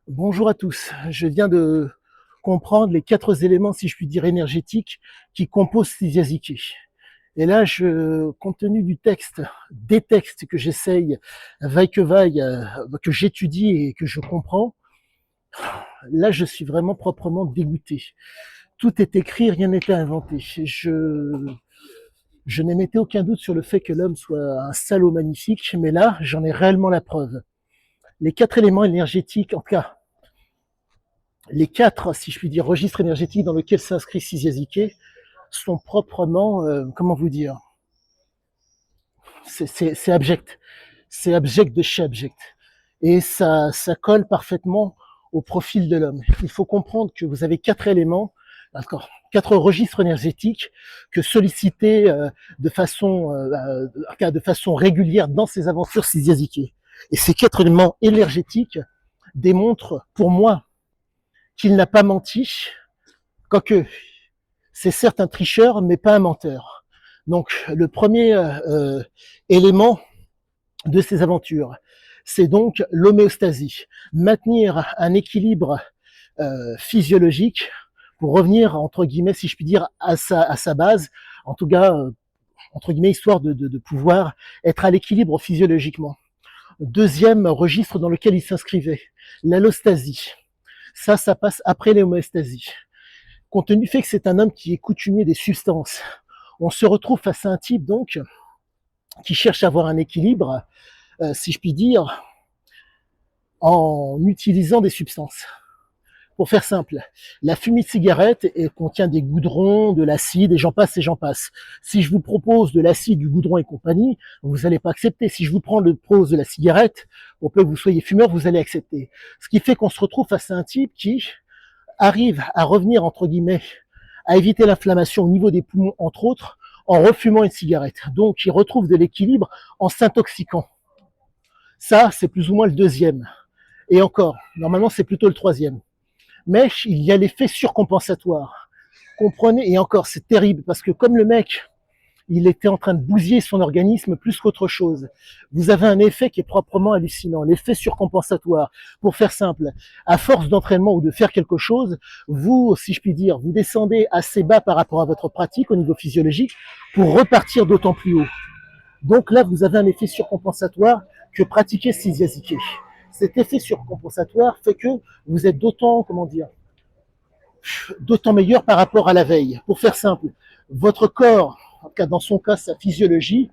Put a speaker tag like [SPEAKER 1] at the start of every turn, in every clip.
[SPEAKER 1] Bonjour à tous. Je viens de comprendre les 4 éléments, si je puis dire, énergétiques qui composent Sizyaziki. Et là, compte tenu du texte, des textes que j'essaye, vaille que vaille, que j'étudie et que je comprends, là, je suis vraiment proprement dégoûté. Tout est écrit, rien n'était inventé. Je n'émettais aucun doute sur le fait que l'homme soit un salaud magnifique, mais là, j'en ai réellement la preuve. Les 4 éléments énergétiques, en tout cas, les 4, si je puis dire, registres énergétiques dans lesquels s'inscrit Sizyaziki sont proprement, comment vous dire, c'est abject. C'est abject de chez abject. Et ça colle parfaitement au profil de l'homme. Il faut comprendre que vous avez 4 éléments, d'accord, 4 registres énergétiques que solliciter de façon régulière dans ses aventures Sizyaziki. Et ces 4 éléments énergétiques démontrent, pour moi, qu'il n'a pas menti, quoique c'est certes un tricheur, mais pas un menteur. Donc, le premier élément de ces aventures, c'est donc l'homéostasie, maintenir un équilibre physiologique pour revenir, entre guillemets, si je puis dire, à sa base, en tout cas, entre guillemets, histoire de pouvoir être à l'équilibre physiologiquement. Deuxième registre dans lequel il s'inscrivait, l'allostasie. Ça passe après l'homéostasie. Compte tenu du fait que c'est un homme qui est coutumier des substances, on se retrouve face à un type donc qui cherche à avoir un équilibre, si je puis dire, en utilisant des substances. Pour faire simple, la fumée de cigarette contient des goudrons, de l'acide, et j'en passe et j'en passe. Si je vous propose de l'acide, du goudron et compagnie, vous n'allez pas accepter. Si je vous propose de la cigarette, pour peu que vous soyez fumeur, vous allez accepter. Ce qui fait qu'on se retrouve face à un type qui arrive à revenir, entre guillemets, à éviter l'inflammation au niveau des poumons, entre autres, en refumant une cigarette. Donc, il retrouve de l'équilibre en s'intoxiquant. Ça, c'est plus ou moins le deuxième. Et encore, normalement, c'est plutôt le troisième. Mais il y a l'effet surcompensatoire. Comprenez, et encore, c'est terrible, parce que comme le mec, il était en train de bousiller son organisme plus qu'autre chose. Vous avez un effet qui est proprement hallucinant, l'effet surcompensatoire. Pour faire simple, à force d'entraînement ou de faire quelque chose, vous, si je puis dire, vous descendez assez bas par rapport à votre pratique au niveau physiologique pour repartir d'autant plus haut. Donc là, vous avez un effet surcompensatoire que pratiquer Sizyaziki. Cet effet surcompensatoire fait que vous êtes d'autant, comment dire, d'autant meilleur par rapport à la veille. Pour faire simple, votre corps, en tout cas dans son cas, sa physiologie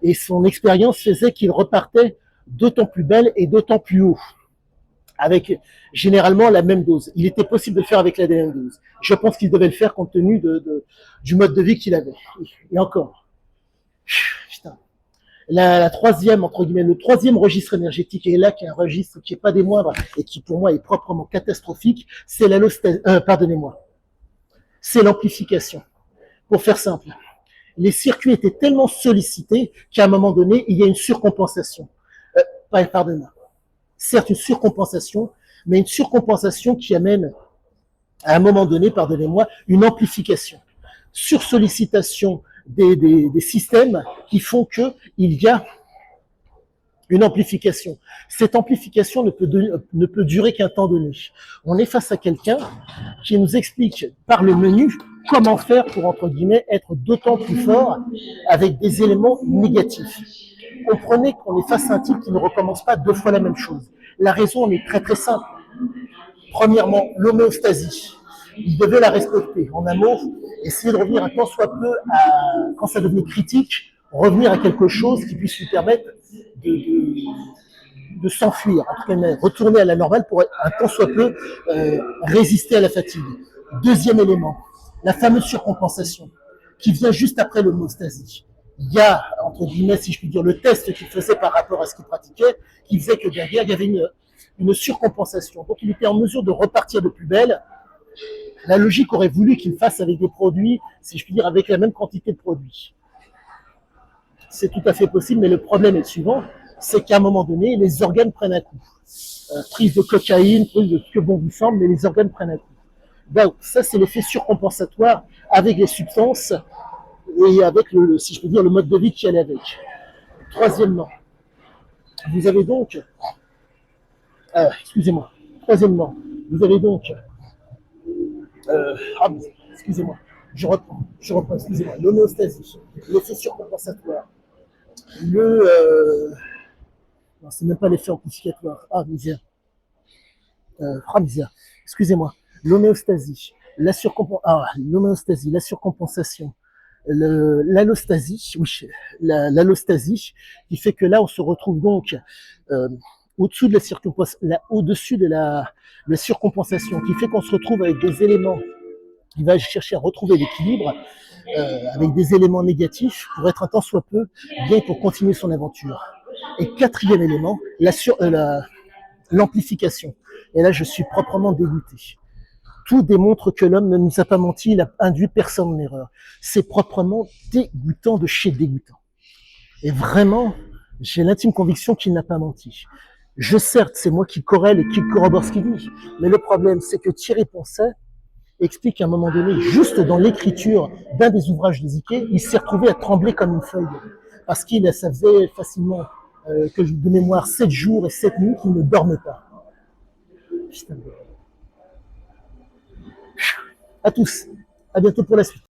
[SPEAKER 1] et son expérience faisaient qu'il repartait d'autant plus belle et d'autant plus haut, avec généralement la même dose. Il était possible de le faire avec la même dose. Je pense qu'il devait le faire compte tenu du mode de vie qu'il avait. Et encore, putain. La troisième, entre guillemets, le troisième registre énergétique, et là, qui est un registre qui n'est pas des moindres, et qui pour moi est proprement catastrophique, c'est pardonnez-moi, c'est l'amplification. Pour faire simple, les circuits étaient tellement sollicités qu'à un moment donné, il y a une surcompensation. Pardonnez-moi. Certes, une surcompensation, mais une surcompensation qui amène, à un moment donné, pardonnez-moi, une amplification. Sursollicitation des systèmes qui font qu'il y a une amplification. Cette amplification ne peut durer qu'un temps donné. On est face à quelqu'un qui nous explique par le menu comment faire pour, entre guillemets, être d'autant plus fort avec des éléments négatifs. Comprenez qu'on est face à un type qui ne recommence pas 2 fois la même chose. La raison est très très simple. Premièrement, l'homéostasie. Il devait la respecter. En un mot, essayer de revenir un tant soit peu quand ça devenait critique, revenir à quelque chose qui puisse lui permettre de s'enfuir, en tout cas retourner à la normale pour un tant soit peu résister à la fatigue. Deuxième élément, la fameuse surcompensation qui vient juste après l'homéostasie. Il y a, entre guillemets, si je puis dire, le test qu'il faisait par rapport à ce qu'il pratiquait, qui faisait que derrière, il y avait une surcompensation. Donc, il était en mesure de repartir de plus belle. La logique aurait voulu qu'il fasse avec des produits, si je puis dire, avec la même quantité de produits. C'est tout à fait possible, mais le problème est le suivant, c'est qu'à un moment donné, les organes prennent un coup. Prise de cocaïne, prise de ce que bon vous semble, mais les organes prennent un coup. Donc, ça, c'est l'effet surcompensatoire avec les substances et avec, si je peux dire, le mode de vie qui allait avec. Troisièmement, vous avez donc, excusez-moi, Troisièmement, vous avez donc, ah, excusez-moi, excusez-moi, l'homéostasie, l'effet surcompensatoire, non, c'est même pas l'effet amplificatoire, misère, excusez-moi, l'homéostasie, l'homéostasie, la surcompensation, l'allostasie, oui, l'allostasie, qui fait que là, on se retrouve donc euh, au-dessus de au-dessus de la surcompensation, qui fait qu'on se retrouve avec des éléments, qui va chercher à retrouver l'équilibre, avec des éléments négatifs pour être un tant soit peu bien pour continuer son aventure. Et quatrième élément, l'amplification. Et là, je suis proprement dégoûté. Tout démontre que l'homme ne nous a pas menti, il a induit personne en erreur. C'est proprement dégoûtant de chez dégoûtant. Et vraiment, j'ai l'intime conviction qu'il n'a pas menti. Certes, c'est moi qui corrèle et qui corrobore ce qu'il dit, mais le problème, c'est que Thierry Poncet explique à un moment donné, juste dans l'écriture d'un des ouvrages de Ziquet, il s'est retrouvé à trembler comme une feuille. Parce ça faisait facilement, de mémoire, 7 jours et 7 nuits qu'il ne dormait pas. Putain. À tous. À bientôt pour la suite.